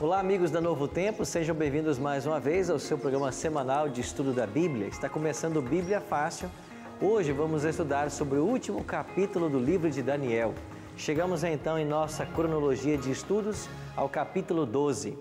Olá, amigos da Novo Tempo, sejam bem-vindos mais uma vez ao seu programa semanal de estudo da Bíblia. Está começando Bíblia Fácil. Hoje vamos estudar sobre o último capítulo do livro de Daniel. Chegamos então em nossa cronologia de estudos ao capítulo 12.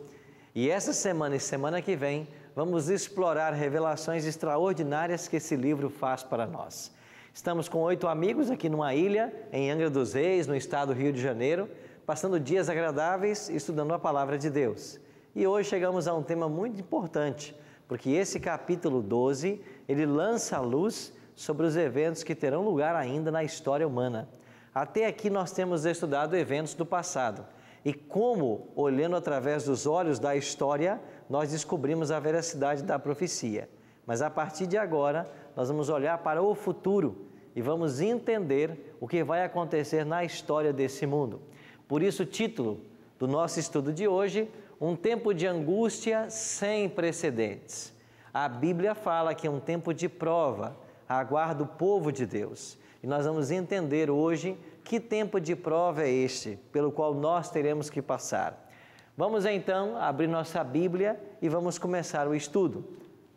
E essa semana e semana que vem vamos explorar revelações extraordinárias que esse livro faz para nós. Estamos com 8 amigos aqui numa ilha, em Angra dos Reis, no estado do Rio de Janeiro, passando dias agradáveis estudando a Palavra de Deus. E hoje chegamos a um tema muito importante, porque esse capítulo 12, ele lança a luz sobre os eventos que terão lugar ainda na história humana. Até aqui nós temos estudado eventos do passado e como, olhando através dos olhos da história, nós descobrimos a veracidade da profecia. Mas a partir de agora, nós vamos olhar para o futuro e vamos entender o que vai acontecer na história desse mundo. Por isso, o título do nosso estudo de hoje, um tempo de angústia sem precedentes. A Bíblia fala que é um tempo de prova, aguarda o povo de Deus. E nós vamos entender hoje que tempo de prova é este, pelo qual nós teremos que passar. Vamos então abrir nossa Bíblia e vamos começar o estudo.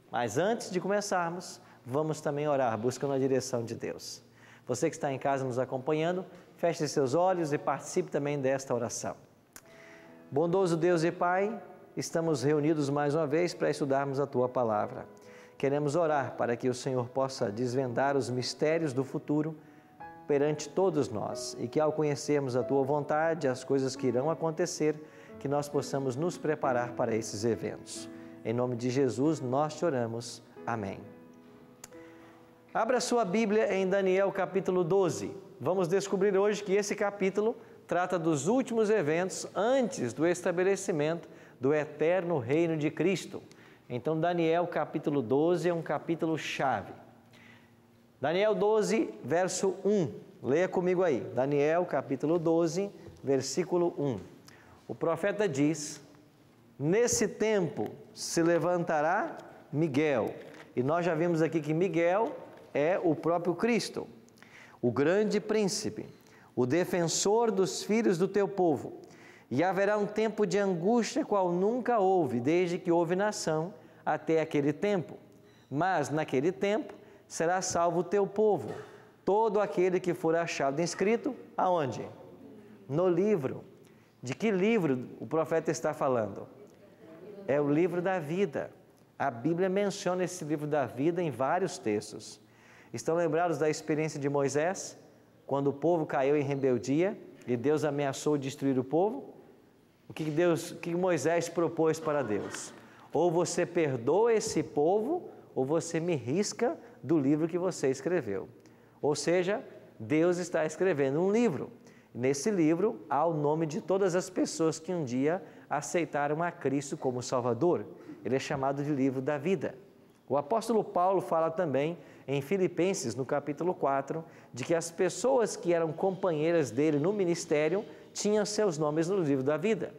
Mas antes de começarmos, vamos também orar, buscando a direção de Deus. Você que está em casa nos acompanhando, feche seus olhos e participe também desta oração. Bondoso Deus e Pai, estamos reunidos mais uma vez para estudarmos a Tua Palavra. Queremos orar para que o Senhor possa desvendar os mistérios do futuro perante todos nós e que ao conhecermos a Tua vontade, as coisas que irão acontecer, que nós possamos nos preparar para esses eventos. Em nome de Jesus, nós te oramos. Amém. Abra sua Bíblia em Daniel capítulo 12. Vamos descobrir hoje que esse capítulo trata dos últimos eventos antes do estabelecimento do eterno reino de Cristo. Então, Daniel capítulo 12 é um capítulo chave. Daniel 12, verso 1. Leia comigo aí. Daniel capítulo 12, versículo 1. O profeta diz: nesse tempo se levantará Miguel. E nós já vimos aqui que Miguel é o próprio Cristo, o grande príncipe, o defensor dos filhos do teu povo. E haverá um tempo de angústia qual nunca houve, desde que houve nação até aquele tempo. Mas naquele tempo será salvo o teu povo, todo aquele que for achado inscrito, aonde? No livro. De que livro o profeta está falando? É o livro da vida. A Bíblia menciona esse livro da vida em vários textos. Estão lembrados da experiência de Moisés? Quando o povo caiu em rebeldia e Deus ameaçou destruir o povo? O que Moisés propôs para Deus? Ou você perdoa esse povo, ou você me risca do livro que você escreveu. Ou seja, Deus está escrevendo um livro. Nesse livro há o nome de todas as pessoas que um dia aceitaram a Cristo como Salvador. Ele é chamado de livro da vida. O apóstolo Paulo fala também em Filipenses, no capítulo 4, de que as pessoas que eram companheiras dele no ministério tinham seus nomes no livro da vida.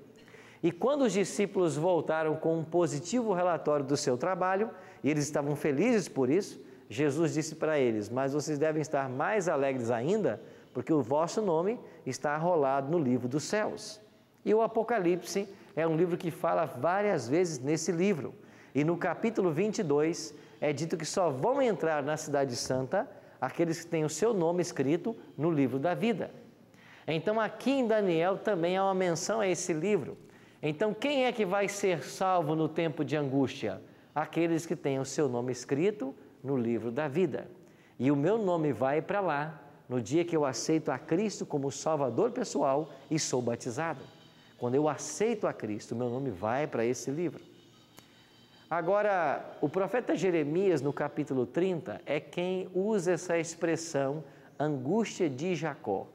E quando os discípulos voltaram com um positivo relatório do seu trabalho, e eles estavam felizes por isso, Jesus disse para eles: mas vocês devem estar mais alegres ainda, porque o vosso nome está arrolado no livro dos céus. E o Apocalipse é um livro que fala várias vezes nesse livro. E no capítulo 22 é dito que só vão entrar na Cidade Santa aqueles que têm o seu nome escrito no livro da vida. Então aqui em Daniel também há uma menção a esse livro. Então quem é que vai ser salvo no tempo de angústia? Aqueles que têm o seu nome escrito no livro da vida. E o meu nome vai para lá no dia que eu aceito a Cristo como Salvador pessoal e sou batizado. Quando eu aceito a Cristo, meu nome vai para esse livro. Agora, o profeta Jeremias, no capítulo 30, é quem usa essa expressão angústia de Jacó.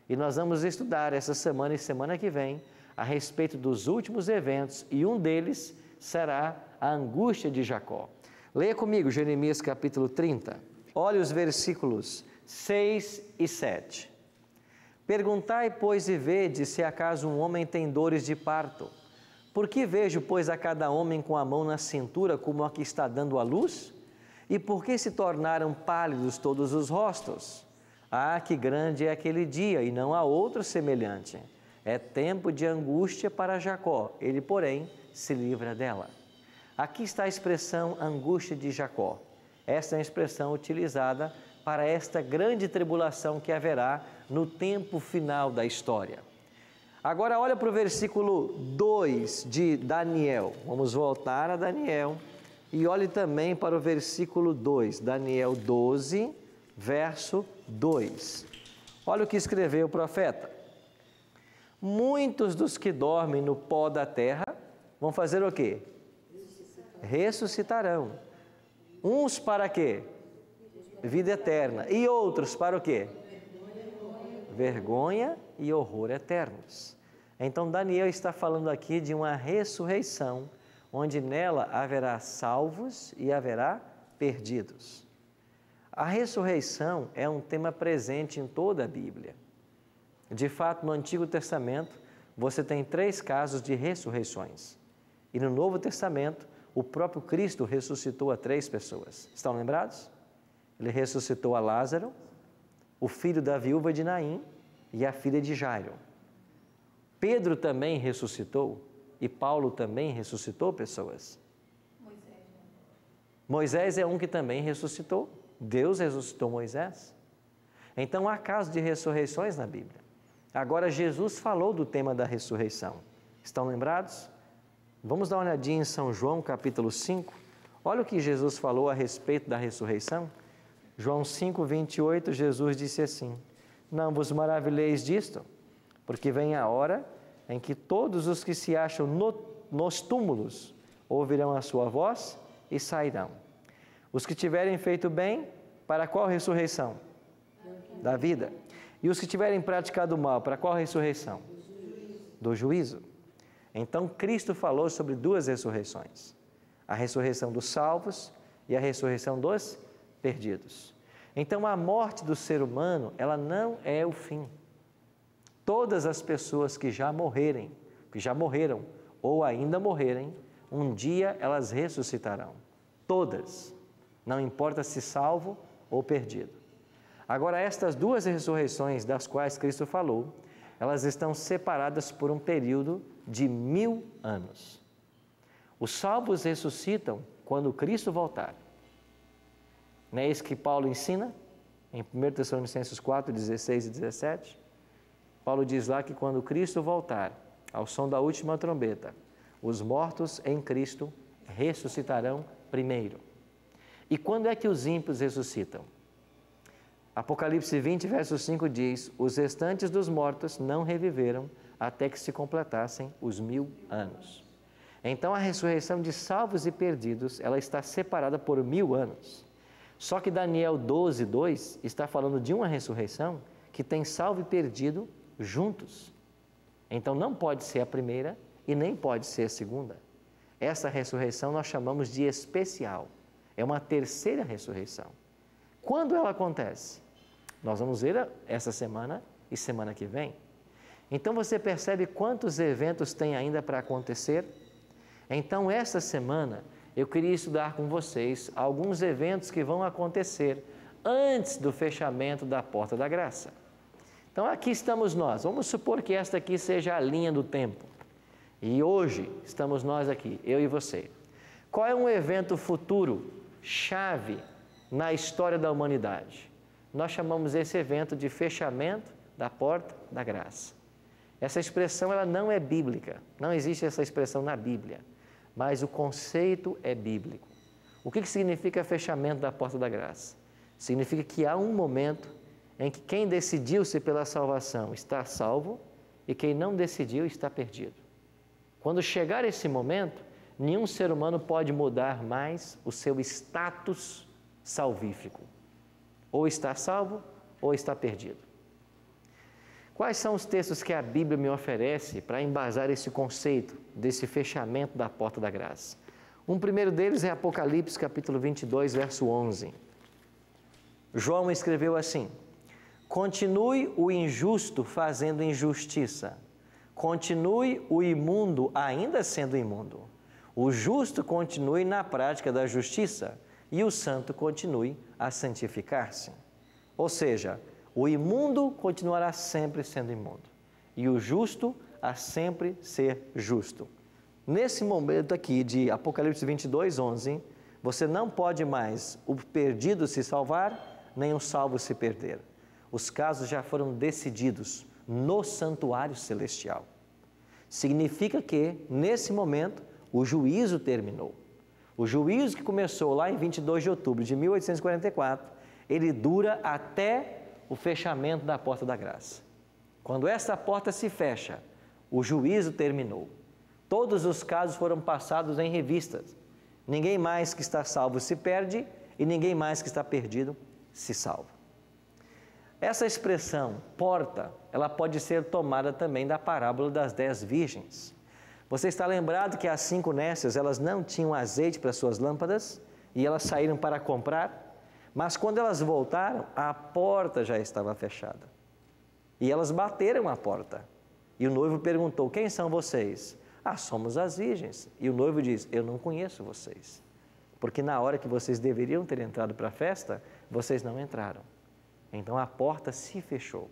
E nós vamos estudar essa semana e semana que vem a respeito dos últimos eventos e um deles será a angústia de Jacó. Leia comigo Jeremias capítulo 30. Olhe os versículos 6 e 7. Perguntai, pois, e vede se acaso um homem tem dores de parto. Por que vejo, pois, a cada homem com a mão na cintura como a que está dando à luz? E por que se tornaram pálidos todos os rostos? Ah, que grande é aquele dia, e não há outro semelhante. É tempo de angústia para Jacó, ele, porém, se livra dela. Aqui está a expressão angústia de Jacó. Esta é a expressão utilizada para esta grande tribulação que haverá no tempo final da história. Agora olha para o versículo 2 de Daniel. Vamos voltar a Daniel e olhe também para o versículo 2, Daniel 12, verso 2. Olha o que escreveu o profeta. Muitos dos que dormem no pó da terra vão fazer o quê? Ressuscitarão. Uns para quê? Vida eterna. E outros para o quê? Vergonha e horror eternos. Então Daniel está falando aqui de uma ressurreição, onde nela haverá salvos e haverá perdidos. A ressurreição é um tema presente em toda a Bíblia. De fato, no Antigo Testamento, você tem 3 casos de ressurreições. E no Novo Testamento, o próprio Cristo ressuscitou a 3 pessoas. Estão lembrados? Ele ressuscitou a Lázaro, o filho da viúva de Naim e a filha de Jairo. Pedro também ressuscitou e Paulo também ressuscitou pessoas. Moisés é um que também ressuscitou. Deus ressuscitou Moisés. Então há casos de ressurreições na Bíblia. Agora Jesus falou do tema da ressurreição. Estão lembrados? Vamos dar uma olhadinha em São João capítulo 5. Olha o que Jesus falou a respeito da ressurreição. João 5, 28, Jesus disse assim: não vos maravilheis disto, porque vem a hora em que todos os que se acham nos túmulos ouvirão a sua voz e sairão. Os que tiverem feito bem, para qual ressurreição? Da vida. E os que tiverem praticado o mal, para qual ressurreição? Do juízo. Então Cristo falou sobre 2 ressurreições: a ressurreição dos salvos e a ressurreição dos perdidos. Então a morte do ser humano, ela não é o fim. Todas as pessoas que já morreram ou ainda morrerem, um dia elas ressuscitarão. Todas, não importa se salvo ou perdido. Agora, estas 2 ressurreições das quais Cristo falou, elas estão separadas por um período de 1000 anos. Os salvos ressuscitam quando Cristo voltar. Não é isso que Paulo ensina em 1 Tessalonicenses 4, 16 e 17? Paulo diz lá que quando Cristo voltar, ao som da última trombeta, os mortos em Cristo ressuscitarão primeiro. E quando é que os ímpios ressuscitam? Apocalipse 20, verso 5 diz: os restantes dos mortos não reviveram até que se completassem os 1000 anos. Então a ressurreição de salvos e perdidos, ela está separada por 1000 anos. Só que Daniel 12, 2 está falando de uma ressurreição que tem salvo e perdido juntos. Então não pode ser a primeira e nem pode ser a segunda. Essa ressurreição nós chamamos de especial. É uma terceira ressurreição. Quando ela acontece? Nós vamos ver essa semana e semana que vem. Então você percebe quantos eventos tem ainda para acontecer? Então essa semana eu queria estudar com vocês alguns eventos que vão acontecer antes do fechamento da porta da graça. Então aqui estamos nós, vamos supor que esta aqui seja a linha do tempo. E hoje estamos nós aqui, eu e você. Qual é um evento futuro, chave, na história da humanidade? Nós chamamos esse evento de fechamento da porta da graça. Essa expressão ela não é bíblica, não existe essa expressão na Bíblia, mas o conceito é bíblico. O que significa fechamento da porta da graça? Significa que há um momento em que quem decidiu-se pela salvação está salvo e quem não decidiu está perdido. Quando chegar esse momento, nenhum ser humano pode mudar mais o seu status salvífico. Ou está salvo ou está perdido. Quais são os textos que a Bíblia me oferece para embasar esse conceito desse fechamento da porta da graça? Um primeiro deles é Apocalipse capítulo 22, verso 11. João escreveu assim: continue o injusto fazendo injustiça, continue o imundo ainda sendo imundo, o justo continue na prática da justiça e o santo continue a santificar-se. Ou seja, o imundo continuará sempre sendo imundo. e o justo a sempre ser justo. Nesse momento aqui de Apocalipse 22, 11, você não pode mais o perdido se salvar, nem o salvo se perder. Os casos já foram decididos no santuário celestial. Significa que, nesse momento, o juízo terminou. O juízo que começou lá em 22 de outubro de 1844, ele dura até o fechamento da porta da graça. Quando essa porta se fecha, o juízo terminou. Todos os casos foram passados em revistas. Ninguém mais que está salvo se perde e ninguém mais que está perdido se salva. Essa expressão, porta, ela pode ser tomada também da parábola das 10 virgens. Você está lembrado que as 5 nécias, elas não tinham azeite para suas lâmpadas e elas saíram para comprar, mas quando elas voltaram, a porta já estava fechada. E elas bateram a porta. E o noivo perguntou: quem são vocês? Ah, somos as virgens. E o noivo diz: eu não conheço vocês, porque na hora que vocês deveriam ter entrado para a festa, vocês não entraram. Então a porta se fechou.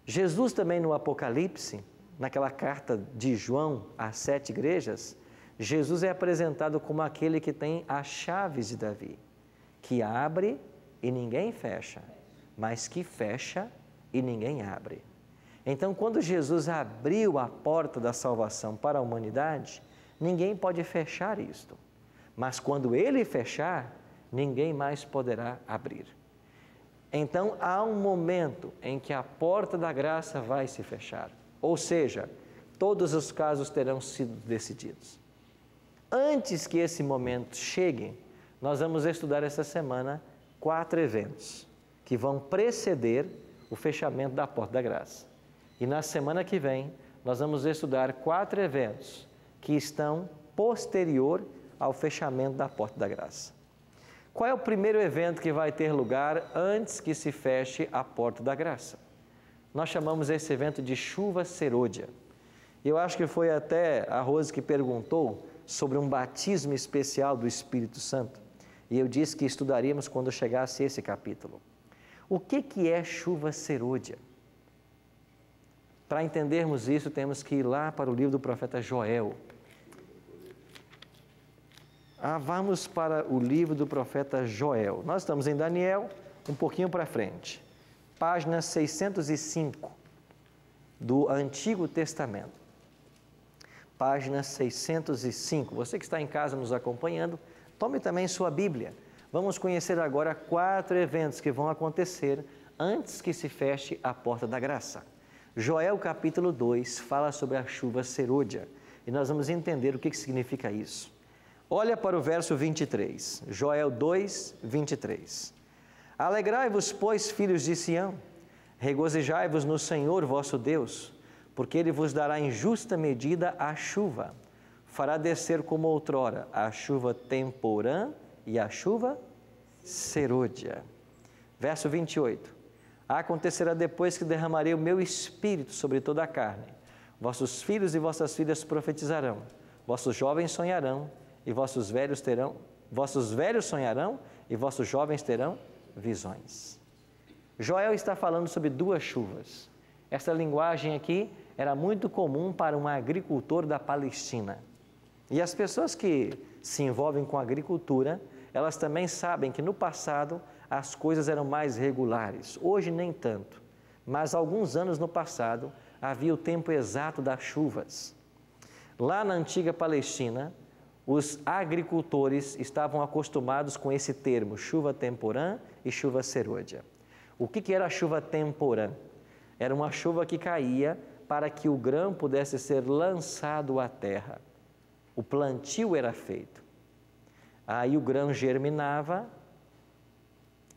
Jesus também no Apocalipse, naquela carta de João às 7 igrejas, Jesus é apresentado como aquele que tem as chaves de Davi, que abre e ninguém fecha, mas que fecha e ninguém abre. Então, quando Jesus abriu a porta da salvação para a humanidade, ninguém pode fechar isto. Mas quando Ele fechar, ninguém mais poderá abrir. Então, há um momento em que a porta da graça vai se fechar. Ou seja, todos os casos terão sido decididos. Antes que esse momento chegue, nós vamos estudar essa semana 4 eventos que vão preceder o fechamento da porta da graça. E na semana que vem, nós vamos estudar 4 eventos que estão posterior ao fechamento da porta da graça. Qual é o primeiro evento que vai ter lugar antes que se feche a porta da graça? Nós chamamos esse evento de chuva serôdia. Eu acho que foi até a Rose que perguntou sobre um batismo especial do Espírito Santo. E eu disse que estudaríamos quando chegasse esse capítulo. O que é chuva serôdia? Para entendermos isso, temos que ir lá para o livro do profeta Joel. Vamos para o livro do profeta Joel. Nós estamos em Daniel, um pouquinho para frente. Página 605 do Antigo Testamento. Página 605. Você que está em casa nos acompanhando, tome também sua Bíblia. Vamos conhecer agora 4 eventos que vão acontecer antes que se feche a porta da graça. Joel capítulo 2 fala sobre a chuva serôdia e nós vamos entender o que significa isso. Olha para o verso 23, Joel 2, 23. Alegrai-vos, pois, filhos de Sião, regozijai-vos no Senhor vosso Deus, porque Ele vos dará em justa medida a chuva, fará descer como outrora a chuva temporã e a chuva serôdia. Verso 28. Acontecerá depois que derramarei o meu espírito sobre toda a carne. Vossos filhos e vossas filhas profetizarão, vossos jovens sonharão, e vossos velhos sonharão, e vossos jovens terão visões. Joel está falando sobre 2 chuvas. Essa linguagem aqui era muito comum para um agricultor da Palestina. E as pessoas que se envolvem com a agricultura, elas também sabem que no passado as coisas eram mais regulares. Hoje nem tanto, mas alguns anos no passado havia o tempo exato das chuvas. Lá na antiga Palestina, os agricultores estavam acostumados com esse termo, chuva temporã e chuva serôdia. O que era a chuva temporã? Era uma chuva que caía para que o grão pudesse ser lançado à terra. O plantio era feito. Aí o grão germinava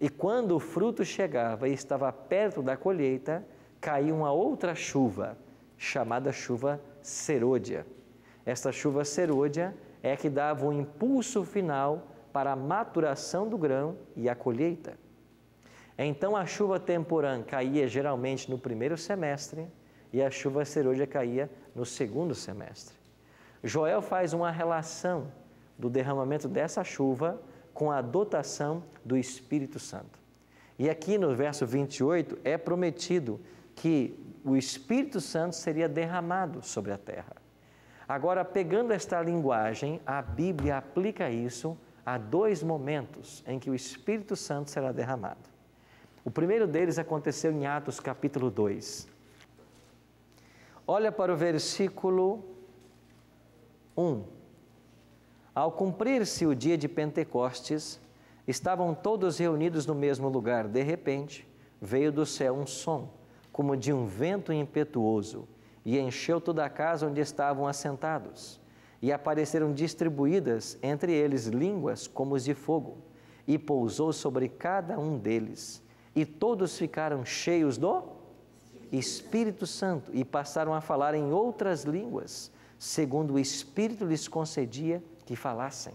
e quando o fruto chegava e estava perto da colheita, caía uma outra chuva, chamada chuva serôdia. Esta chuva serôdia é que dava um impulso final para a maturação do grão e a colheita. Então a chuva temporã caía geralmente no primeiro semestre e a chuva serôdia caía no segundo semestre. Joel faz uma relação do derramamento dessa chuva com a dotação do Espírito Santo. E aqui no verso 28 é prometido que o Espírito Santo seria derramado sobre a terra. Agora, pegando esta linguagem, a Bíblia aplica isso a dois momentos em que o Espírito Santo será derramado. O primeiro deles aconteceu em Atos capítulo 2. Olha para o versículo 1. Ao cumprir-se o dia de Pentecostes, estavam todos reunidos no mesmo lugar. De repente, veio do céu um som, como de um vento impetuoso, e encheu toda a casa onde estavam assentados. E apareceram distribuídas entre eles línguas como os de fogo, e pousou sobre cada um deles. E todos ficaram cheios do Espírito Santo e passaram a falar em outras línguas, segundo o Espírito lhes concedia que falassem.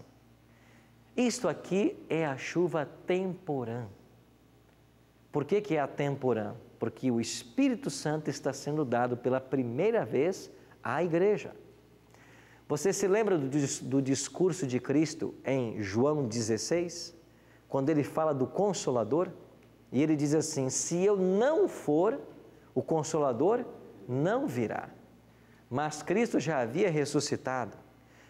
Isto aqui é a chuva temporã. Por que é a temporã? Porque o Espírito Santo está sendo dado pela primeira vez à igreja. Você se lembra do discurso de Cristo em João 16? Quando ele fala do Consolador? E ele diz assim: se eu não for, o Consolador não virá. Mas Cristo já havia ressuscitado.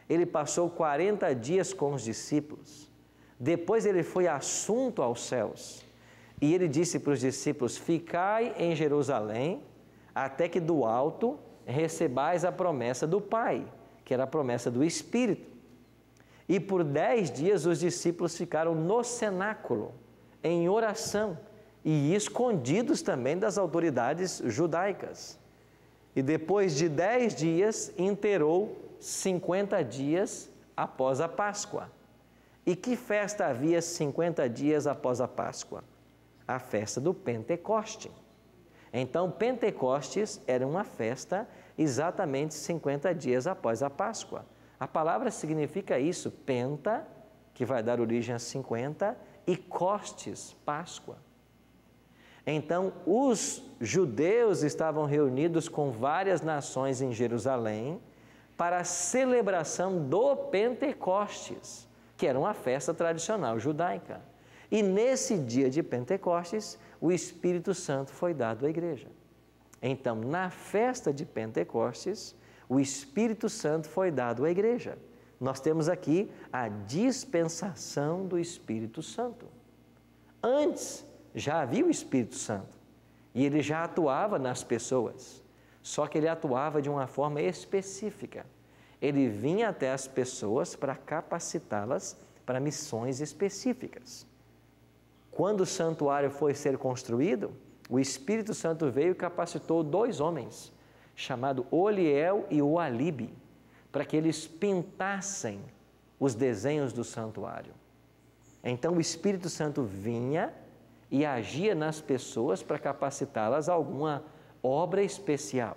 Ele passou 40 dias com os discípulos. Depois ele foi assunto aos céus. E ele disse para os discípulos: ficai em Jerusalém, até que do alto recebais a promessa do Pai, que era a promessa do Espírito. E por 10 dias os discípulos ficaram no cenáculo, em oração, e escondidos também das autoridades judaicas. E depois de 10 dias, inteirou 50 dias após a Páscoa. E que festa havia 50 dias após a Páscoa? A festa do Pentecoste. Então, Pentecostes era uma festa exatamente 50 dias após a Páscoa. A palavra significa isso, penta, que vai dar origem a 50, e costes, Páscoa. Então, os judeus estavam reunidos com várias nações em Jerusalém para a celebração do Pentecostes, que era uma festa tradicional judaica. E nesse dia de Pentecostes, o Espírito Santo foi dado à igreja. Então, na festa de Pentecostes, o Espírito Santo foi dado à igreja. Nós temos aqui a dispensação do Espírito Santo. Antes, já havia o Espírito Santo e ele já atuava nas pessoas, só que ele atuava de uma forma específica. Ele vinha até as pessoas para capacitá-las para missões específicas. Quando o santuário foi ser construído, o Espírito Santo veio e capacitou 2 homens, chamados Oliel e Oalibe, para que eles pintassem os desenhos do santuário. Então o Espírito Santo vinha e agia nas pessoas para capacitá-las a alguma obra especial.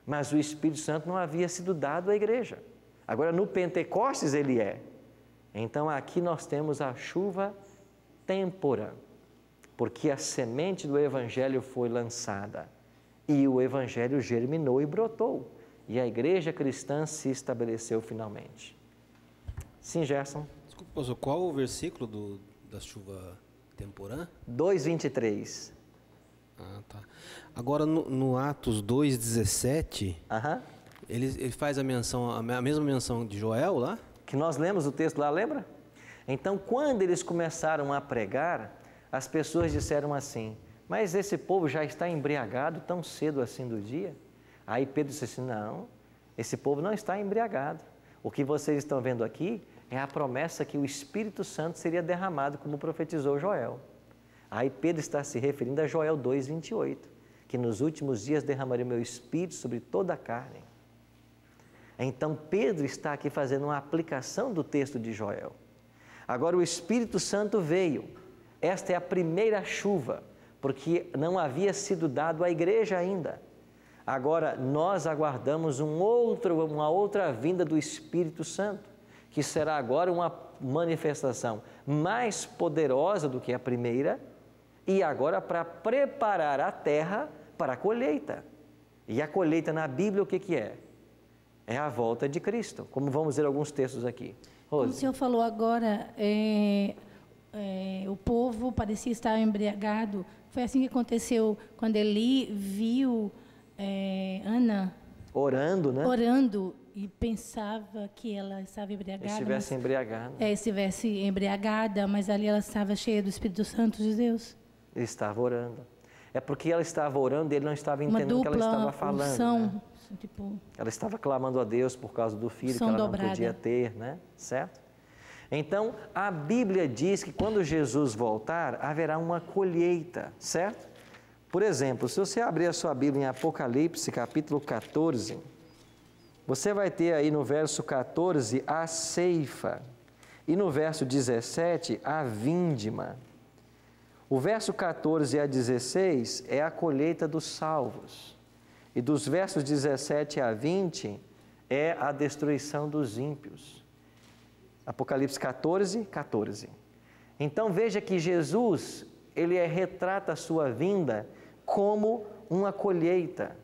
Mas o Espírito Santo não havia sido dado à igreja. Agora no Pentecostes ele é. Então aqui nós temos a chuva temporã, porque a semente do Evangelho foi lançada e o Evangelho germinou e brotou e a igreja cristã se estabeleceu finalmente. Sim, Gerson? Desculpa, pastor, qual o versículo da chuva temporã? 2:23. Ah, tá. Agora no Atos 2:17, Aham. ele faz a mesma menção de Joel lá? Que nós lemos o texto lá, lembra? Então, quando eles começaram a pregar, as pessoas disseram assim: mas esse povo já está embriagado tão cedo assim do dia? Aí Pedro disse assim: não, esse povo não está embriagado. O que vocês estão vendo aqui é a promessa que o Espírito Santo seria derramado, como profetizou Joel. Aí Pedro está se referindo a Joel 2:28, que nos últimos dias derramarei meu Espírito sobre toda a carne. Então Pedro está aqui fazendo uma aplicação do texto de Joel. Agora o Espírito Santo veio. Esta é a primeira chuva, porque não havia sido dado à igreja ainda. Agora nós aguardamos uma outra vinda do Espírito Santo, que será agora uma manifestação mais poderosa do que a primeira, e agora para preparar a terra para a colheita. E a colheita na Bíblia o que é? É a volta de Cristo, como vamos ver alguns textos aqui. Rose. Como o senhor falou agora, o povo parecia estar embriagado. Foi assim que aconteceu quando Eli viu Ana Orando, né? orando e pensava que ela estava embriagada. Estivesse embriagada. Estivesse embriagada, mas ali ela estava cheia do Espírito Santo de Deus. Ele estava orando. É porque ela estava orando e ele não estava Uma entendendo o que ela estava dupla falando. unção, Né? tipo, Ela estava clamando a Deus por causa do filho que unção ela não dobrada. podia ter, né? Certo? Então, a Bíblia diz que quando Jesus voltar, haverá uma colheita, certo? Por exemplo, se você abrir a sua Bíblia em Apocalipse, capítulo 14, você vai ter aí no verso 14 a ceifa e no verso 17 a vindima. O verso 14 a 16 é a colheita dos salvos e dos versos 17 a 20 é a destruição dos ímpios. Apocalipse 14, 14. Então veja que Jesus, ele retrata a sua vinda como uma colheita.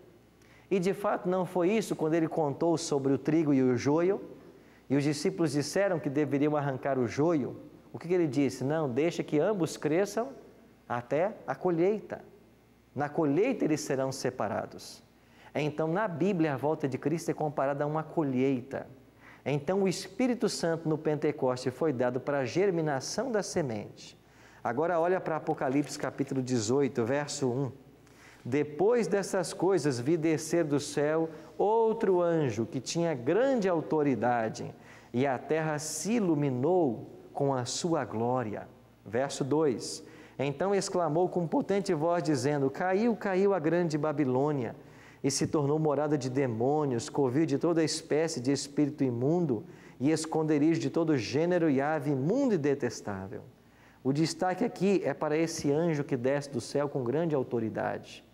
E de fato não foi isso quando ele contou sobre o trigo e o joio, e os discípulos disseram que deveriam arrancar o joio. O que ele disse? Não, deixa que ambos cresçam até a colheita. Na colheita eles serão separados. Então na Bíblia a volta de Cristo é comparada a uma colheita. Então o Espírito Santo no Pentecoste foi dado para a germinação da semente. Agora olha para Apocalipse capítulo 18, verso 1. Depois dessas coisas vi descer do céu outro anjo que tinha grande autoridade e a terra se iluminou com a sua glória. Verso 2. Então exclamou com potente voz dizendo: Caiu, caiu a grande Babilônia e se tornou morada de demônios, covil de toda espécie de espírito imundo e esconderijo de todo gênero e ave imunda e detestável. O destaque aqui é para esse anjo que desce do céu com grande autoridade.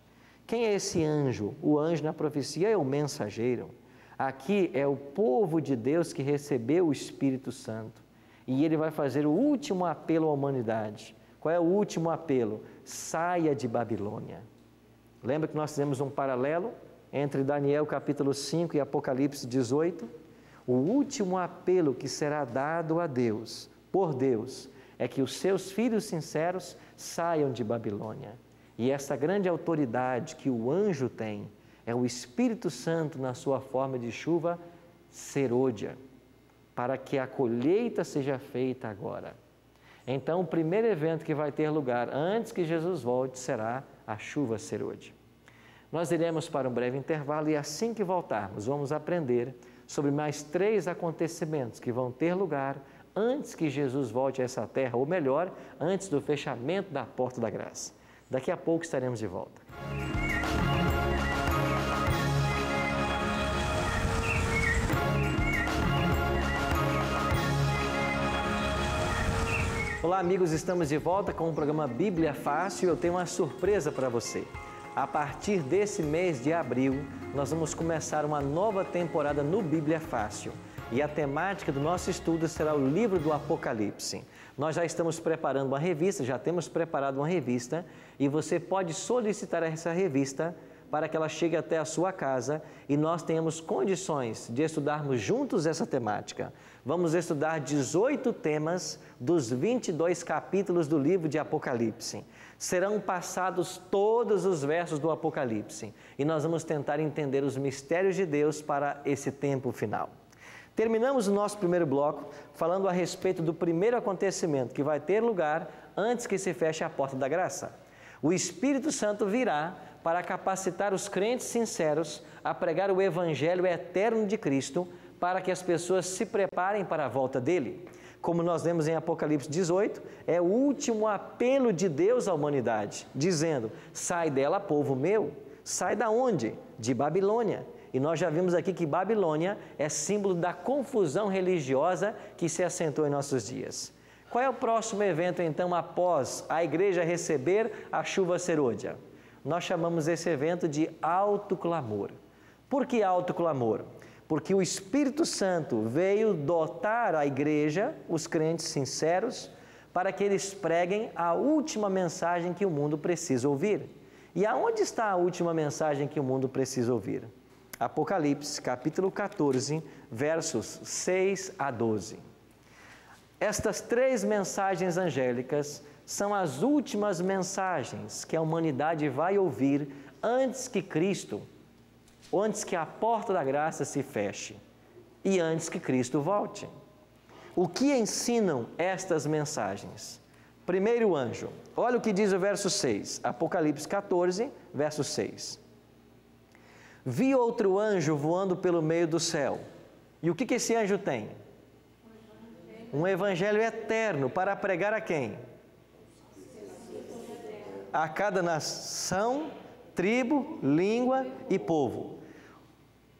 Quem é esse anjo? O anjo na profecia é o mensageiro. Aqui é o povo de Deus que recebeu o Espírito Santo. E ele vai fazer o último apelo à humanidade. Qual é o último apelo? Saia de Babilônia. Lembra que nós fizemos um paralelo entre Daniel capítulo 5 e Apocalipse 18? O último apelo que será dado a Deus, por Deus, é que os seus filhos sinceros saiam de Babilônia. E essa grande autoridade que o anjo tem é o Espírito Santo na sua forma de chuva serôdia, para que a colheita seja feita agora. Então, o primeiro evento que vai ter lugar antes que Jesus volte será a chuva serôdia. Nós iremos para um breve intervalo e assim que voltarmos, vamos aprender sobre mais 3 acontecimentos que vão ter lugar antes que Jesus volte a essa terra, ou melhor, antes do fechamento da porta da graça. Daqui a pouco estaremos de volta. Olá amigos, estamos de volta com o programa Bíblia Fácil. Eu tenho uma surpresa para você. A partir desse mês de abril, nós vamos começar uma nova temporada no Bíblia Fácil. E a temática do nosso estudo será o livro do Apocalipse. Nós já estamos preparando uma revista, já temos preparado uma revista, e você pode solicitar essa revista para que ela chegue até a sua casa e nós tenhamos condições de estudarmos juntos essa temática. Vamos estudar 18 temas dos 22 capítulos do livro de Apocalipse. Serão passados todos os versos do Apocalipse e nós vamos tentar entender os mistérios de Deus para esse tempo final. Terminamos o nosso primeiro bloco falando a respeito do primeiro acontecimento que vai ter lugar antes que se feche a porta da graça. O Espírito Santo virá para capacitar os crentes sinceros a pregar o Evangelho eterno de Cristo para que as pessoas se preparem para a volta dele. Como nós vemos em Apocalipse 18, é o último apelo de Deus à humanidade, dizendo: sai dela, povo meu. Sai da onde? De Babilônia. E nós já vimos aqui que Babilônia é símbolo da confusão religiosa que se assentou em nossos dias. Qual é o próximo evento, então, após a igreja receber a chuva serôdia? Nós chamamos esse evento de alto clamor. Por que alto clamor? Porque o Espírito Santo veio dotar a igreja, os crentes sinceros, para que eles preguem a última mensagem que o mundo precisa ouvir. E aonde está a última mensagem que o mundo precisa ouvir? Apocalipse, capítulo 14, versos 6 a 12. Estas 3 mensagens angélicas são as últimas mensagens que a humanidade vai ouvir antes que Cristo antes que a porta da graça se feche e antes que Cristo volte. O que ensinam estas mensagens? Primeiro anjo, olha o que diz o verso 6, Apocalipse 14, verso 6. Vi outro anjo voando pelo meio do céu. E o que esse anjo tem? Um evangelho eterno para pregar a quem? A cada nação, tribo, língua e povo.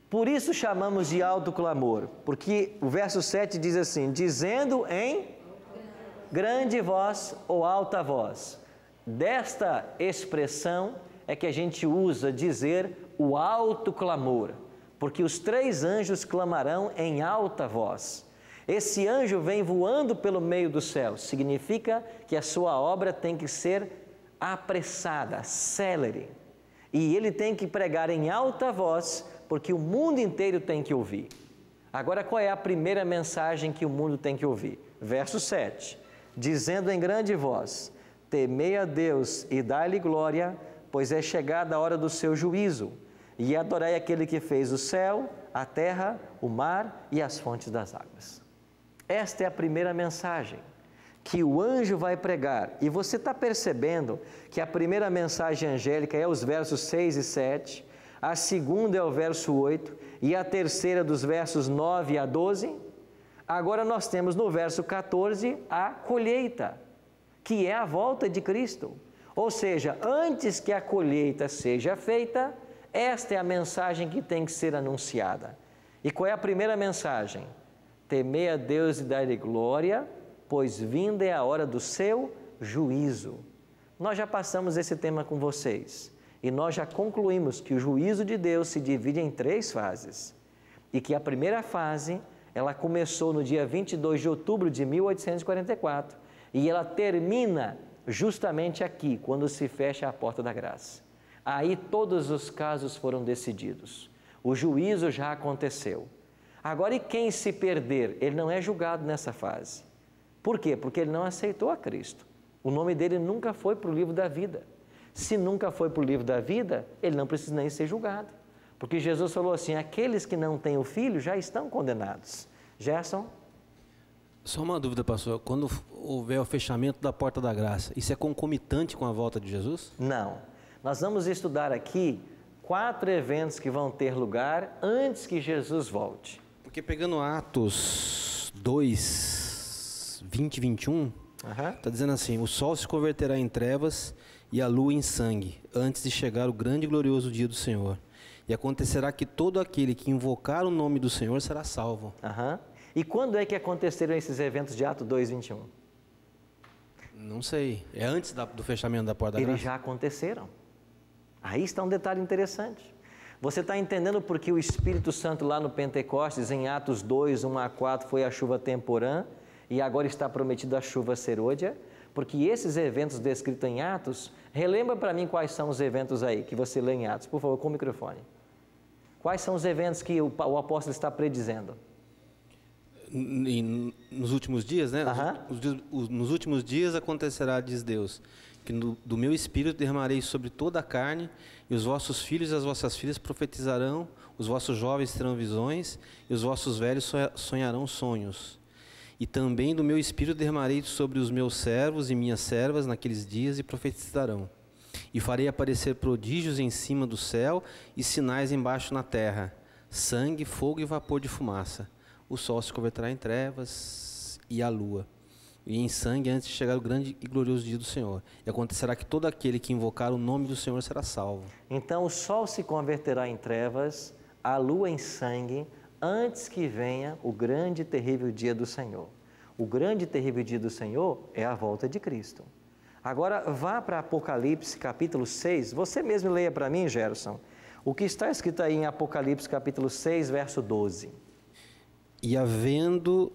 Por isso chamamos de alto clamor, porque o verso 7 diz assim, dizendo em grande voz ou alta voz. Desta expressão é que a gente usa dizer o alto clamor, porque os 3 anjos clamarão em alta voz. Esse anjo vem voando pelo meio do céu, significa que a sua obra tem que ser apressada, célere. E ele tem que pregar em alta voz, porque o mundo inteiro tem que ouvir. Agora, qual é a primeira mensagem que o mundo tem que ouvir? Verso 7. Dizendo em grande voz, temei a Deus e dai-lhe glória, pois é chegada a hora do seu juízo. E adorai aquele que fez o céu, a terra, o mar e as fontes das águas. Esta é a primeira mensagem que o anjo vai pregar. E você está percebendo que a primeira mensagem angélica é os versos 6 e 7, a segunda é o verso 8 e a terceira dos versos 9 a 12. Agora nós temos no verso 14 a colheita, que é a volta de Cristo. Ou seja, antes que a colheita seja feita, esta é a mensagem que tem que ser anunciada. E qual é a primeira mensagem? Temei a Deus e dai-lhe glória, pois vinda é a hora do seu juízo. Nós já passamos esse tema com vocês e nós já concluímos que o juízo de Deus se divide em 3 fases e que a primeira fase, ela começou no dia 22 de outubro de 1844 e ela termina justamente aqui, quando se fecha a porta da graça. Aí todos os casos foram decididos. O juízo já aconteceu. Agora, e quem se perder? Ele não é julgado nessa fase. Por quê? Porque ele não aceitou a Cristo. O nome dele nunca foi para o livro da vida. Se nunca foi para o livro da vida, ele não precisa nem ser julgado. Porque Jesus falou assim, aqueles que não têm o Filho já estão condenados. Gerson? Só uma dúvida, pastor. Quando houver o fechamento da porta da graça, isso é concomitante com a volta de Jesus? Não. Nós vamos estudar aqui 4 eventos que vão ter lugar antes que Jesus volte. Porque pegando Atos 2, 20 e 21, está dizendo assim, o sol se converterá em trevas e a lua em sangue, antes de chegar o grande e glorioso dia do Senhor. E acontecerá que todo aquele que invocar o nome do Senhor será salvo. E quando é que aconteceram esses eventos de Atos 2, 21? Não sei. É antes do fechamento da porta da graça? Eles já aconteceram. Aí está um detalhe interessante. Você está entendendo porque o Espírito Santo lá no Pentecostes, em Atos 2, 1 a 4, foi a chuva temporã e agora está prometida a chuva serôdia? Porque esses eventos descritos em Atos, relembra para mim quais são os eventos aí que você lê em Atos, por favor, com o microfone. Quais são os eventos que o apóstolo está predizendo? Nos últimos dias, né? Nos últimos dias acontecerá, diz Deus, que do meu espírito derramarei sobre toda a carne, e os vossos filhos e as vossas filhas profetizarão, os vossos jovens terão visões, e os vossos velhos sonharão sonhos. E também do meu espírito derramarei sobre os meus servos e minhas servas naqueles dias, e profetizarão. E farei aparecer prodígios em cima do céu e sinais embaixo na terra, sangue, fogo e vapor de fumaça. O sol se converterá em trevas e a lua, e em sangue antes de chegar o grande e glorioso dia do Senhor. E acontecerá que todo aquele que invocar o nome do Senhor será salvo. Então o sol se converterá em trevas, a lua em sangue, antes que venha o grande e terrível dia do Senhor. O grande e terrível dia do Senhor é a volta de Cristo. Agora vá para Apocalipse capítulo 6, você mesmo leia para mim, Gerson, o que está escrito aí em Apocalipse capítulo 6, verso 12. E havendo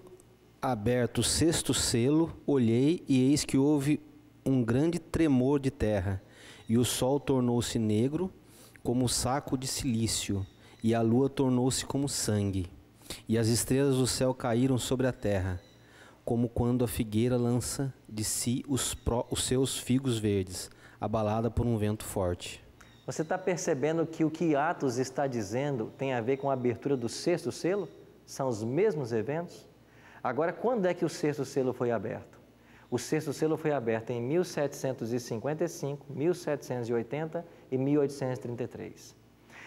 aberto o 6º selo, olhei e eis que houve um grande tremor de terra, e o sol tornou-se negro como saco de cilício, e a lua tornou-se como sangue, e as estrelas do céu caíram sobre a terra, como quando a figueira lança de si os seus figos verdes, abalada por um vento forte. Você está percebendo que o que Atos está dizendo tem a ver com a abertura do sexto selo? São os mesmos eventos? Agora, quando é que o sexto selo foi aberto? O sexto selo foi aberto em 1755, 1780 e 1833.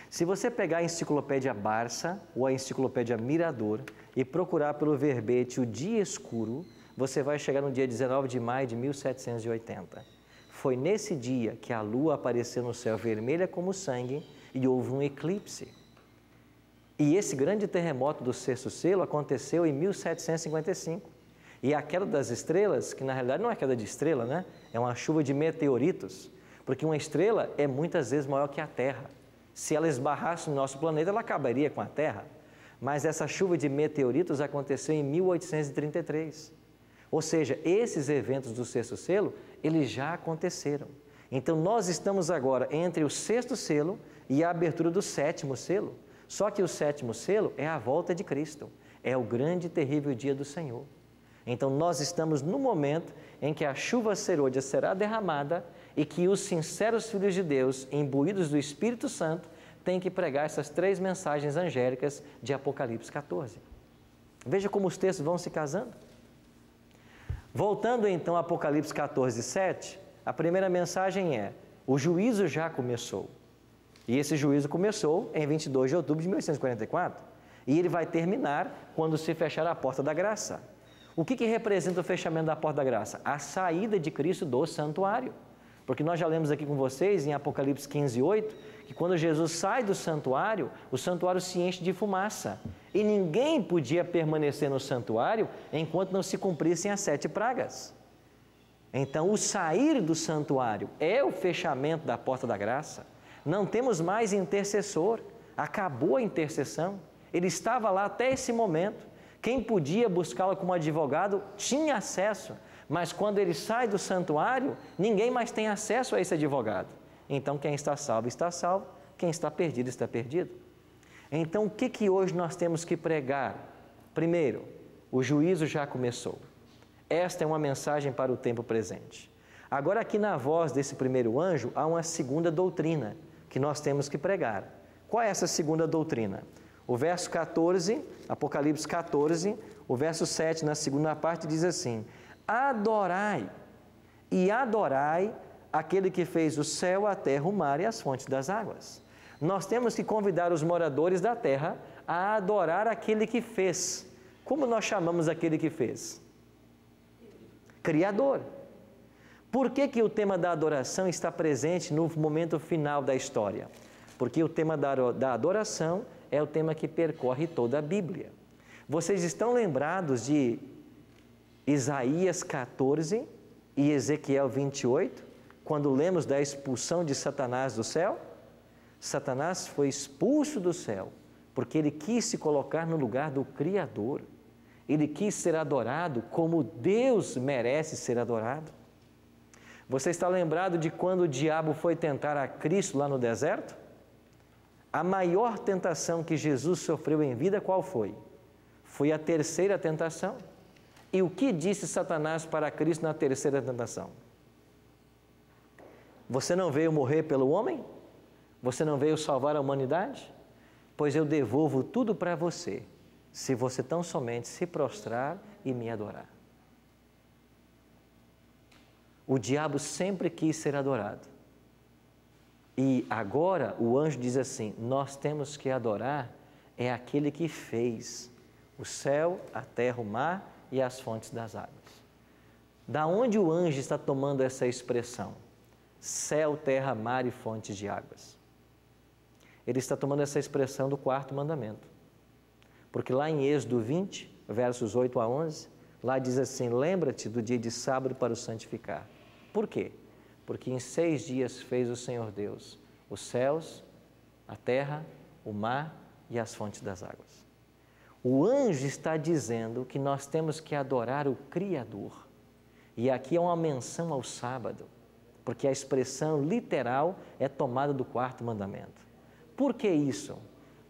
Se você pegar a enciclopédia Barça ou a enciclopédia Mirador e procurar pelo verbete O Dia Escuro, você vai chegar no dia 19 de maio de 1780. Foi nesse dia que a lua apareceu no céu vermelha como sangue e houve um eclipse. E esse grande terremoto do sexto selo aconteceu em 1755. E a queda das estrelas, que na realidade não é queda de estrela, né? É uma chuva de meteoritos, porque uma estrela é muitas vezes maior que a Terra. Se ela esbarrasse no nosso planeta, ela acabaria com a Terra. Mas essa chuva de meteoritos aconteceu em 1833. Ou seja, esses eventos do sexto selo, eles já aconteceram. Então, nós estamos agora entre o sexto selo e a abertura do sétimo selo. Só que o sétimo selo é a volta de Cristo. É o grande e terrível dia do Senhor. Então, nós estamos no momento em que a chuva serôdia será derramada e que os sinceros filhos de Deus, imbuídos do Espírito Santo, têm que pregar essas 3 mensagens angélicas de Apocalipse 14. Veja como os textos vão se casando. Voltando então a Apocalipse 14, 7, a primeira mensagem é: o juízo já começou. E esse juízo começou em 22 de outubro de 1844. E ele vai terminar quando se fechar a porta da graça. O que representa o fechamento da porta da graça? A saída de Cristo do santuário. Porque nós já lemos aqui com vocês em Apocalipse 15, 8, que quando Jesus sai do santuário, o santuário se enche de fumaça. E ninguém podia permanecer no santuário enquanto não se cumprissem as 7 pragas. Então, o sair do santuário é o fechamento da porta da graça. Não temos mais intercessor. Acabou a intercessão. Ele estava lá até esse momento. Quem podia buscá-lo como advogado tinha acesso. Mas quando ele sai do santuário, ninguém mais tem acesso a esse advogado. Então, quem está salvo, está salvo. Quem está perdido, está perdido. Então, o que hoje nós temos que pregar? Primeiro, o juízo já começou. Esta é uma mensagem para o tempo presente. Agora, aqui na voz desse primeiro anjo, há uma segunda doutrina que nós temos que pregar. Qual é essa segunda doutrina? O verso 14, Apocalipse 14, o verso 7, na segunda parte, diz assim: adorai aquele que fez o céu, a terra, o mar e as fontes das águas. Nós temos que convidar os moradores da terra a adorar aquele que fez. Como nós chamamos aquele que fez? Criador. Por que o tema da adoração está presente no momento final da história? Porque o tema da adoração é o tema que percorre toda a Bíblia. Vocês estão lembrados de Isaías 14 e Ezequiel 28, quando lemos da expulsão de Satanás do céu? Satanás foi expulso do céu porque ele quis se colocar no lugar do Criador. Ele quis ser adorado como Deus merece ser adorado. Você está lembrado de quando o diabo foi tentar a Cristo lá no deserto? A maior tentação que Jesus sofreu em vida, qual foi? Foi a terceira tentação. E o que disse Satanás para Cristo na terceira tentação? Você não veio morrer pelo homem? Você não veio salvar a humanidade? Pois eu devolvo tudo para você, se você tão somente se prostrar e me adorar. O diabo sempre quis ser adorado. E agora o anjo diz assim: nós temos que adorar é aquele que fez o céu, a terra, o mar e as fontes das águas. Da onde o anjo está tomando essa expressão? Céu, terra, mar e fontes de águas. Ele está tomando essa expressão do 4º mandamento. Porque lá em Êxodo 20, versos 8 a 11, lá diz assim: lembra-te do dia de sábado para o santificar. Por quê? Porque em 6 dias fez o Senhor Deus os céus, a terra, o mar e as fontes das águas. O anjo está dizendo que nós temos que adorar o Criador. E aqui é uma menção ao sábado, porque a expressão literal é tomada do 4º mandamento. Por que isso?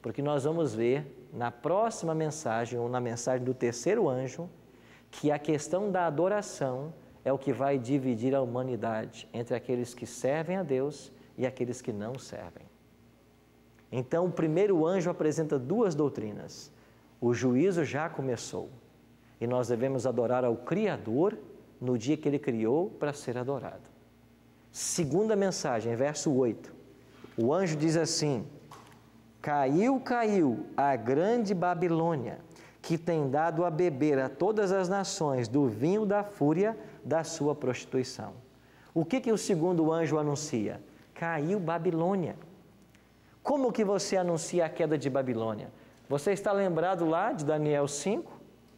Porque nós vamos ver na próxima mensagem, ou na mensagem do terceiro anjo, que a questão da adoração é o que vai dividir a humanidade entre aqueles que servem a Deus e aqueles que não servem. Então, o primeiro anjo apresenta duas doutrinas. O juízo já começou e nós devemos adorar ao Criador no dia que Ele criou para ser adorado. Segunda mensagem, verso 8. O anjo diz assim: caiu, caiu a grande Babilônia, que tem dado a beber a todas as nações do vinho da fúria da sua prostituição. O que o segundo anjo anuncia? Caiu Babilônia. Como que você anuncia a queda de Babilônia? Você está lembrado lá de Daniel 5?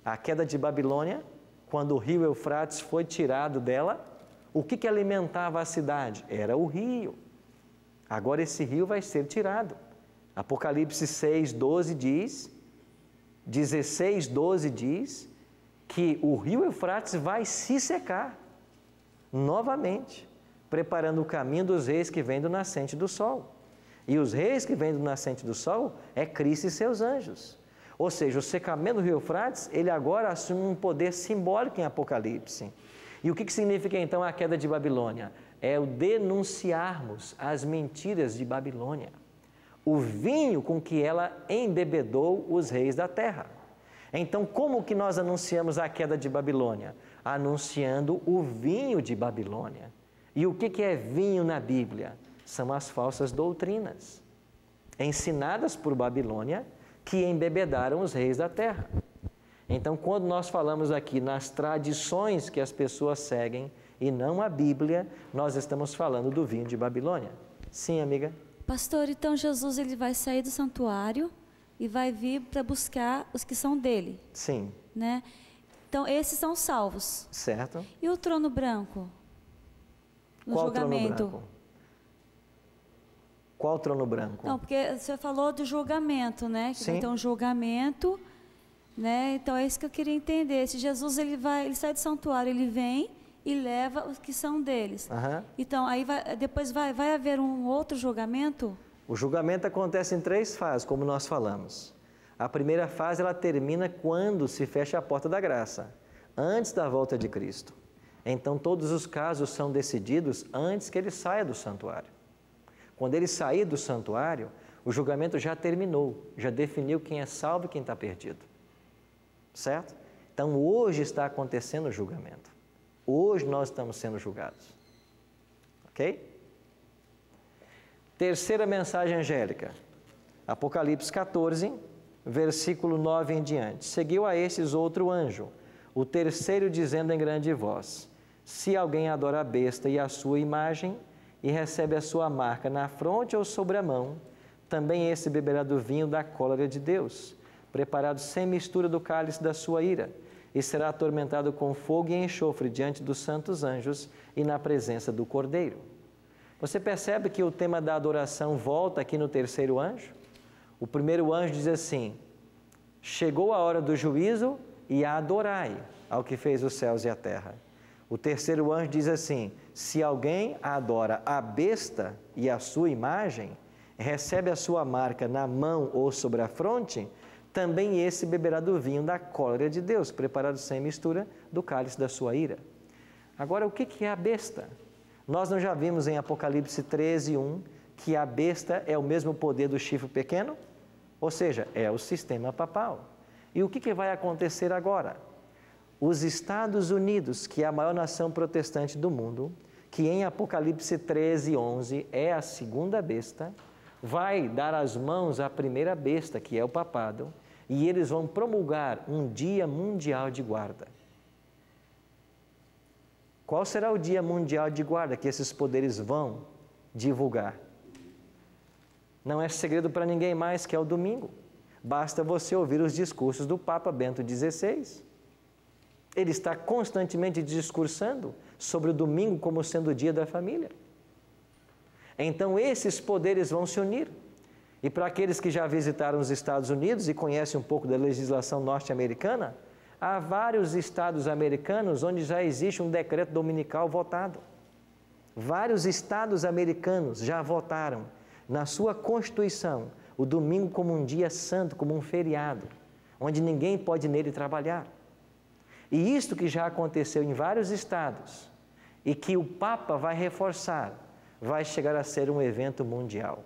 A queda de Babilônia, quando o rio Eufrates foi tirado dela, o que alimentava a cidade? Era o rio. Agora esse rio vai ser tirado. Apocalipse 6:12 diz, 16:12 diz, que o rio Eufrates vai se secar novamente, preparando o caminho dos reis que vêm do nascente do sol. E os reis que vêm do nascente do sol é Cristo e seus anjos. Ou seja, o secamento do rio Eufrates, ele agora assume um poder simbólico em Apocalipse. E o que significa então a queda de Babilônia? É o denunciarmos as mentiras de Babilônia, o vinho com que ela embebedou os reis da terra. Então, como que nós anunciamos a queda de Babilônia? Anunciando o vinho de Babilônia. E o que é vinho na Bíblia? São as falsas doutrinas, ensinadas por Babilônia, que embebedaram os reis da terra. Então, quando nós falamos aqui nas tradições que as pessoas seguem e não a Bíblia, nós estamos falando do vinho de Babilônia. Sim, amiga? Pastor, então Jesus ele vai sair do santuário e vai vir para buscar os que são dele. Sim. Né? Então, esses são salvos. Certo. E o trono branco? No Qual julgamento? Trono branco? Qual trono branco? Não, porque você falou do julgamento, né? Que Sim. vai ter um julgamento, né? Então é isso que eu queria entender. Se Jesus ele sai do santuário, ele vem e leva os que são deles. Uhum. Então aí depois vai haver um outro julgamento? O julgamento acontece em 3 fases, como nós falamos. A primeira fase ela termina quando se fecha a porta da graça, antes da volta de Cristo. Então todos os casos são decididos antes que ele saia do santuário. Quando ele sair do santuário, o julgamento já terminou, já definiu quem é salvo e quem está perdido. Certo? Então, hoje está acontecendo o julgamento. Hoje nós estamos sendo julgados. Ok? Terceira mensagem angélica. Apocalipse 14, versículo 9 em diante. Seguiu a estes outro anjo, o terceiro dizendo em grande voz: se alguém adora a besta e a sua imagem, e recebe a sua marca na fronte ou sobre a mão, também esse beberá do vinho da cólera de Deus, preparado sem mistura do cálice da sua ira, e será atormentado com fogo e enxofre diante dos santos anjos e na presença do Cordeiro. Você percebe que o tema da adoração volta aqui no terceiro anjo? O primeiro anjo diz assim: chegou a hora do juízo e adorai ao que fez os céus e a terra. O terceiro anjo diz assim: se alguém adora a besta e a sua imagem, recebe a sua marca na mão ou sobre a fronte, também esse beberá do vinho da cólera de Deus, preparado sem mistura do cálice da sua ira. Agora, o que é a besta? Nós não já vimos em Apocalipse 13:1 que a besta é o mesmo poder do chifre pequeno? Ou seja, é o sistema papal. E o que vai acontecer agora? Os Estados Unidos, que é a maior nação protestante do mundo, que em Apocalipse 13:11 é a segunda besta, vai dar as mãos à primeira besta, que é o papado, e eles vão promulgar um dia mundial de guarda. Qual será o dia mundial de guarda que esses poderes vão divulgar? Não é segredo para ninguém mais que é o domingo. Basta você ouvir os discursos do Papa Bento XVI. Ele está constantemente discursando sobre o domingo como sendo o dia da família. Então, esses poderes vão se unir. E para aqueles que já visitaram os Estados Unidos e conhecem um pouco da legislação norte-americana, há vários estados americanos onde já existe um decreto dominical votado. Vários estados americanos já votaram na sua Constituição o domingo como um dia santo, como um feriado, onde ninguém pode nele trabalhar. E isto que já aconteceu em vários estados e que o Papa vai reforçar vai chegar a ser um evento mundial.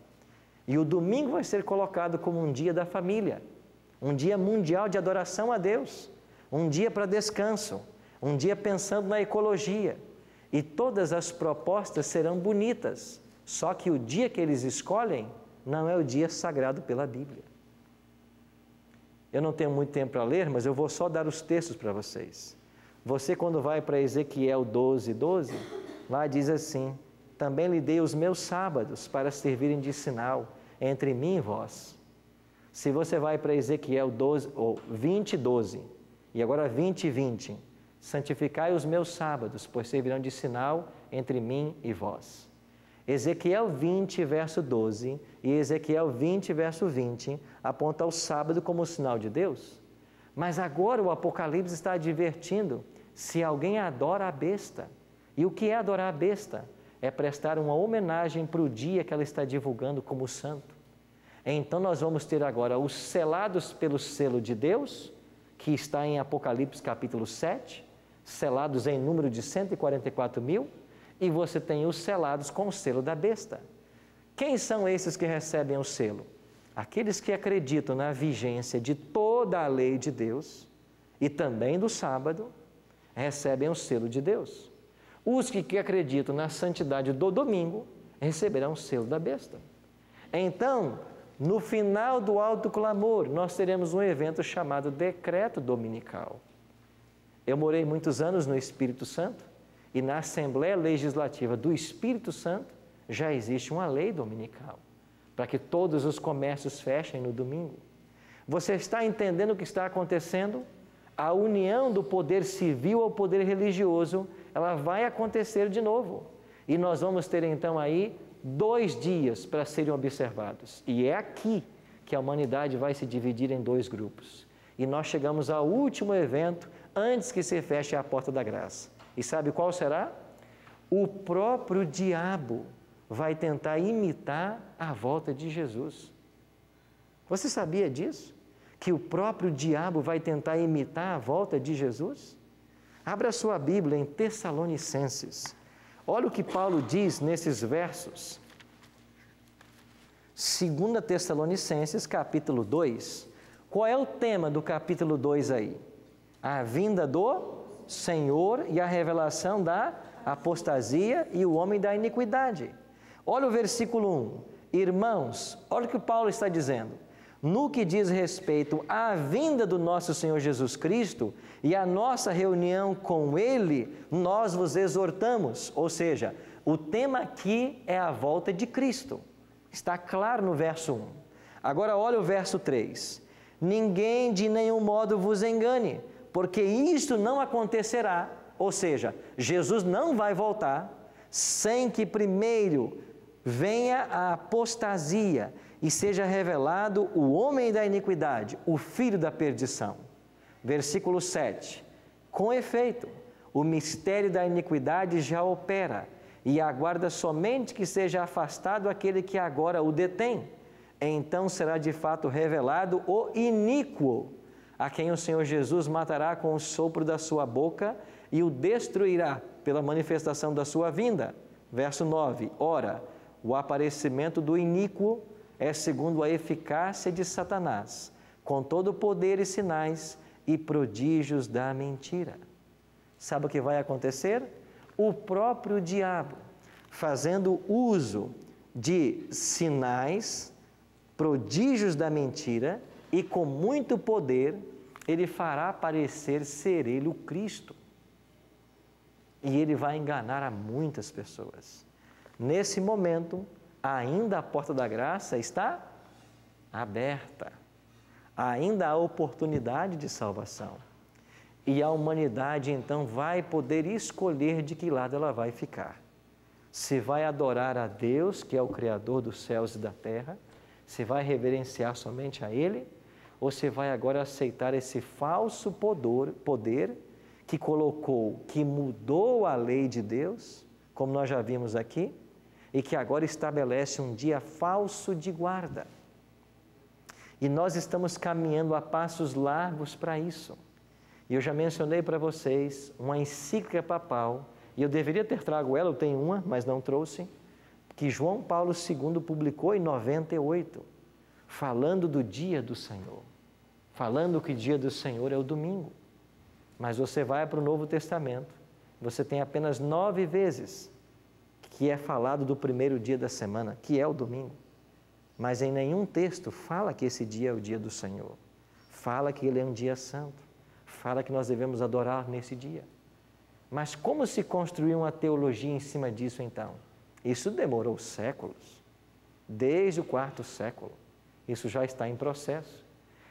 E o domingo vai ser colocado como um dia da família, um dia mundial de adoração a Deus, um dia para descanso, um dia pensando na ecologia. E todas as propostas serão bonitas, só que o dia que eles escolhem não é o dia sagrado pela Bíblia. Eu não tenho muito tempo para ler, mas eu vou só dar os textos para vocês. Você, quando vai para Ezequiel 12:12, lá diz assim: também lhe dei os meus sábados para servirem de sinal entre mim e vós. Se você vai para Ezequiel 20:12, e agora 20:20, santificai os meus sábados, pois servirão de sinal entre mim e vós. Ezequiel 20, verso 12 e Ezequiel 20, verso 20 aponta o sábado como sinal de Deus. Mas agora o Apocalipse está advertindo se alguém adora a besta. E o que é adorar a besta? É prestar uma homenagem para o dia que ela está divulgando como santo. Então nós vamos ter agora os selados pelo selo de Deus, que está em Apocalipse capítulo 7, selados em número de 144.000, e você tem os selados com o selo da besta. Quem são esses que recebem o selo? Aqueles que acreditam na vigência de toda a lei de Deus e também do sábado, recebem o selo de Deus. Os que acreditam na santidade do domingo, receberão o selo da besta. Então, no final do alto clamor, nós teremos um evento chamado Decreto Dominical. Eu morei muitos anos no Espírito Santo, e na Assembleia Legislativa do Espírito Santo já existe uma lei dominical, para que todos os comércios fechem no domingo. Você está entendendo o que está acontecendo? A união do poder civil ao poder religioso, ela vai acontecer de novo. E nós vamos ter então aí 2 dias para serem observados. E é aqui que a humanidade vai se dividir em 2 grupos. E nós chegamos ao último evento antes que se feche a porta da graça. E sabe qual será? O próprio diabo vai tentar imitar a volta de Jesus. Você sabia disso? Que o próprio diabo vai tentar imitar a volta de Jesus? Abra sua Bíblia em Tessalonicenses. Olha o que Paulo diz nesses versos. 2 Tessalonicenses, capítulo 2. Qual é o tema do capítulo 2 aí? A vinda do Senhor e a revelação da apostasia e o homem da iniquidade. Olha o versículo 1. Irmãos, olha o que Paulo está dizendo. No que diz respeito à vinda do nosso Senhor Jesus Cristo e à nossa reunião com Ele, nós vos exortamos. Ou seja, o tema aqui é a volta de Cristo. Está claro no verso 1. Agora olha o verso 3. Ninguém de nenhum modo vos engane, porque isto não acontecerá, ou seja, Jesus não vai voltar, sem que primeiro venha a apostasia e seja revelado o homem da iniquidade, o filho da perdição. Versículo 7. Com efeito, o mistério da iniquidade já opera, e aguarda somente que seja afastado aquele que agora o detém. Então será de fato revelado o iníquo, a quem o Senhor Jesus matará com o sopro da sua boca e o destruirá pela manifestação da sua vinda. Verso 9. Ora, o aparecimento do iníquo é segundo a eficácia de Satanás, com todo o poder e sinais e prodígios da mentira. Sabe o que vai acontecer? O próprio diabo, fazendo uso de sinais, prodígios da mentira e com muito poder, ele fará parecer ser ele o Cristo. E ele vai enganar a muitas pessoas. Nesse momento, ainda a porta da graça está aberta. Ainda há oportunidade de salvação. E a humanidade, então, vai poder escolher de que lado ela vai ficar. Se vai adorar a Deus, que é o Criador dos céus e da terra, se vai reverenciar somente a Ele, ou se vai agora aceitar esse falso poder que colocou, que mudou a lei de Deus, como nós já vimos aqui, e que agora estabelece um dia falso de guarda. E nós estamos caminhando a passos largos para isso. E eu já mencionei para vocês uma encíclica papal, e eu deveria ter trago ela, eu tenho uma, mas não trouxe, que João Paulo II publicou em 98, falando do dia do Senhor, falando que o dia do Senhor é o domingo. Mas você vai para o Novo Testamento, você tem apenas 9 vezes que é falado do primeiro dia da semana, que é o domingo. Mas em nenhum texto fala que esse dia é o dia do Senhor. Fala que ele é um dia santo. Fala que nós devemos adorar nesse dia. Mas como se construiu uma teologia em cima disso então? Isso demorou séculos. Desde o 4º século. Isso já está em processo.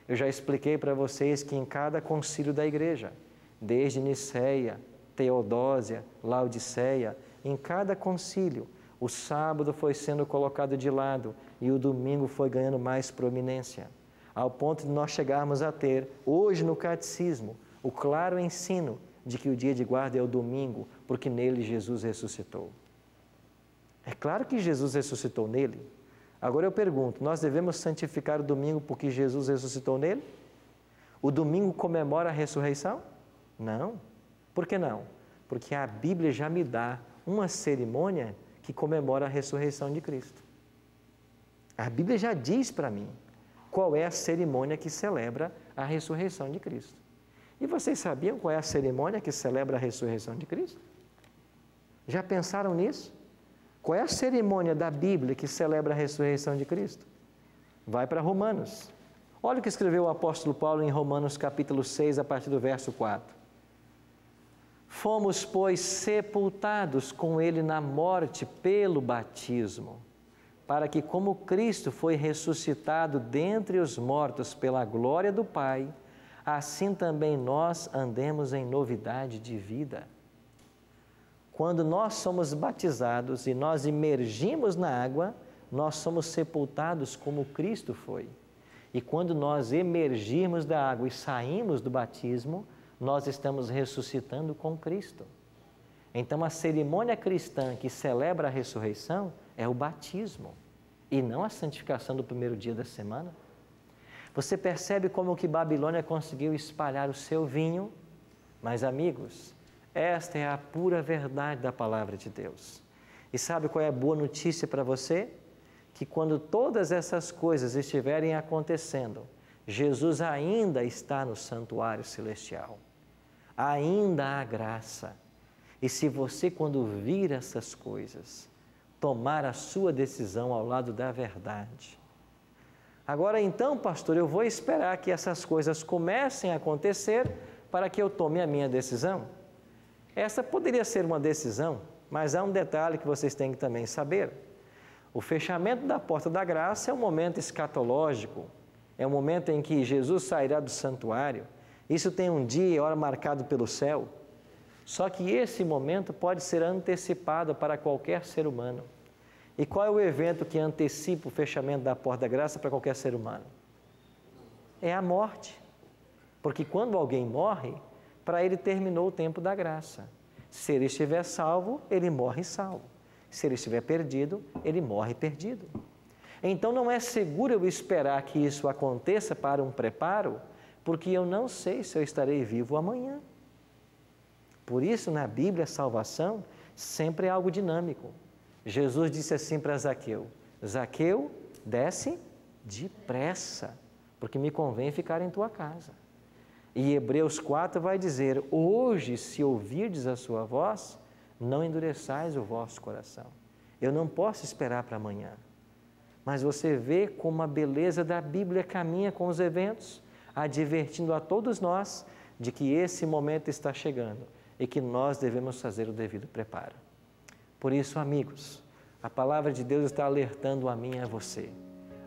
Eu já expliquei para vocês que em cada concílio da igreja, desde Niceia, Teodósia, Laodiceia, em cada concílio, o sábado foi sendo colocado de lado e o domingo foi ganhando mais proeminência, ao ponto de nós chegarmos a ter, hoje no catecismo, o claro ensino de que o dia de guarda é o domingo, porque nele Jesus ressuscitou. É claro que Jesus ressuscitou nele. Agora eu pergunto, nós devemos santificar o domingo porque Jesus ressuscitou nele? O domingo comemora a ressurreição? Não. Por que não? Porque a Bíblia já me dá uma cerimônia que comemora a ressurreição de Cristo. A Bíblia já diz para mim qual é a cerimônia que celebra a ressurreição de Cristo. E vocês sabiam qual é a cerimônia que celebra a ressurreição de Cristo? Já pensaram nisso? Qual é a cerimônia da Bíblia que celebra a ressurreição de Cristo? Vai para Romanos. Olha o que escreveu o apóstolo Paulo em Romanos capítulo 6, a partir do verso 4. Fomos, pois, sepultados com ele na morte pelo batismo, para que, como Cristo foi ressuscitado dentre os mortos pela glória do Pai, assim também nós andemos em novidade de vida. Quando nós somos batizados e nós imergimos na água, nós somos sepultados como Cristo foi. E quando nós emergirmos da água e saímos do batismo, nós estamos ressuscitando com Cristo. Então, a cerimônia cristã que celebra a ressurreição é o batismo e não a santificação do primeiro dia da semana. Você percebe como que Babilônia conseguiu espalhar o seu vinho? Mas, amigos, esta é a pura verdade da palavra de Deus. E sabe qual é a boa notícia para você? Que quando todas essas coisas estiverem acontecendo, Jesus ainda está no santuário celestial. Ainda há graça. E se você, quando vir essas coisas, tomar a sua decisão ao lado da verdade. Agora então, pastor, eu vou esperar que essas coisas comecem a acontecer para que eu tome a minha decisão? Essa poderia ser uma decisão, mas há um detalhe que vocês têm que também saber. O fechamento da porta da graça é um momento escatológico, é um momento em que Jesus sairá do santuário. Isso tem um dia e hora marcado pelo céu. Só que esse momento pode ser antecipado para qualquer ser humano. E qual é o evento que antecipa o fechamento da porta da graça para qualquer ser humano? É a morte. Porque quando alguém morre, para ele terminou o tempo da graça. Se ele estiver salvo, ele morre salvo. Se ele estiver perdido, ele morre perdido. Então não é seguro eu esperar que isso aconteça para um preparo, porque eu não sei se eu estarei vivo amanhã. Por isso, na Bíblia, a salvação sempre é algo dinâmico. Jesus disse assim para Zaqueu: Zaqueu, desce depressa, porque me convém ficar em tua casa. E Hebreus 4 vai dizer: hoje, se ouvirdes a sua voz, não endureçais o vosso coração. Eu não posso esperar para amanhã. Mas você vê como a beleza da Bíblia caminha com os eventos, advertindo a todos nós de que esse momento está chegando e que nós devemos fazer o devido preparo. Por isso, amigos, a palavra de Deus está alertando a mim e a você.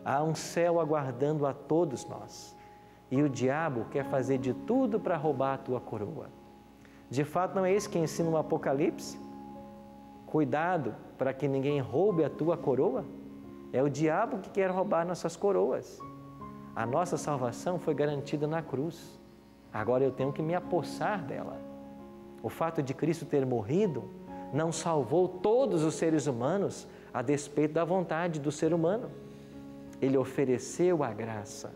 Há um céu aguardando a todos nós. E o diabo quer fazer de tudo para roubar a tua coroa. De fato, não é isso que ensina o Apocalipse? Cuidado para que ninguém roube a tua coroa. É o diabo que quer roubar nossas coroas. A nossa salvação foi garantida na cruz. Agora eu tenho que me apossar dela. O fato de Cristo ter morrido não salvou todos os seres humanos a despeito da vontade do ser humano. Ele ofereceu a graça.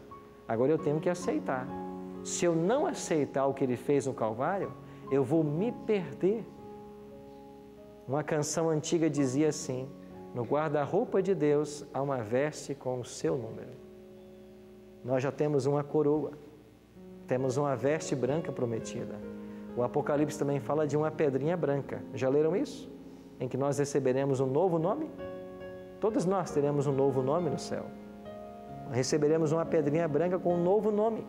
Agora eu tenho que aceitar. Se eu não aceitar o que Ele fez no Calvário, eu vou me perder. Uma canção antiga dizia assim: No guarda-roupa de Deus há uma veste com o seu número. Nós já temos uma coroa, temos uma veste branca prometida. O Apocalipse também fala de uma pedrinha branca. Já leram isso? Em que nós receberemos um novo nome? Todos nós teremos um novo nome no céu. Receberemos uma pedrinha branca com um novo nome.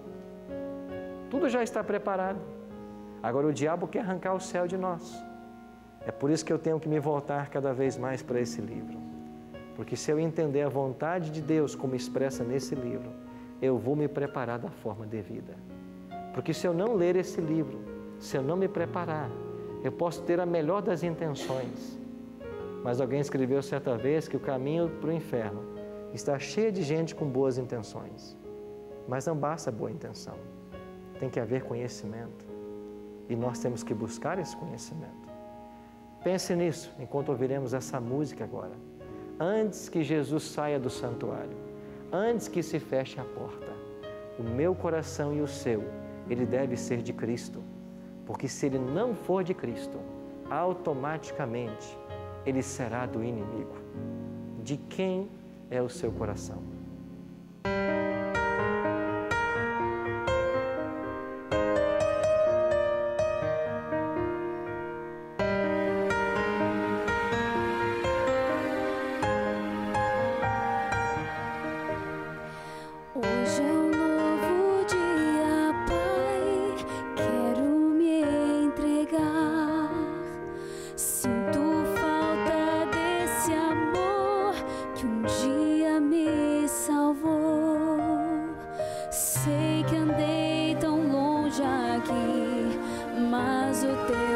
Tudo já está preparado. Agora o diabo quer arrancar o céu de nós. É por isso que eu tenho que me voltar cada vez mais para esse livro. Porque se eu entender a vontade de Deus como expressa nesse livro, eu vou me preparar da forma devida. Porque se eu não ler esse livro, se eu não me preparar, eu posso ter a melhor das intenções. Mas alguém escreveu certa vez que o caminho para o inferno está cheio de gente com boas intenções. Mas não basta boa intenção. Tem que haver conhecimento. E nós temos que buscar esse conhecimento. Pense nisso enquanto ouviremos essa música agora. Antes que Jesus saia do santuário, antes que se feche a porta, o meu coração e o seu, ele deve ser de Cristo. Porque se ele não for de Cristo, automaticamente ele será do inimigo. De quem é o seu coração? Hoje é um novo dia, Pai, quero me entregar. Sinto falta desse amor que um dia me salvou. Sei que andei tão longe aqui, mas o teu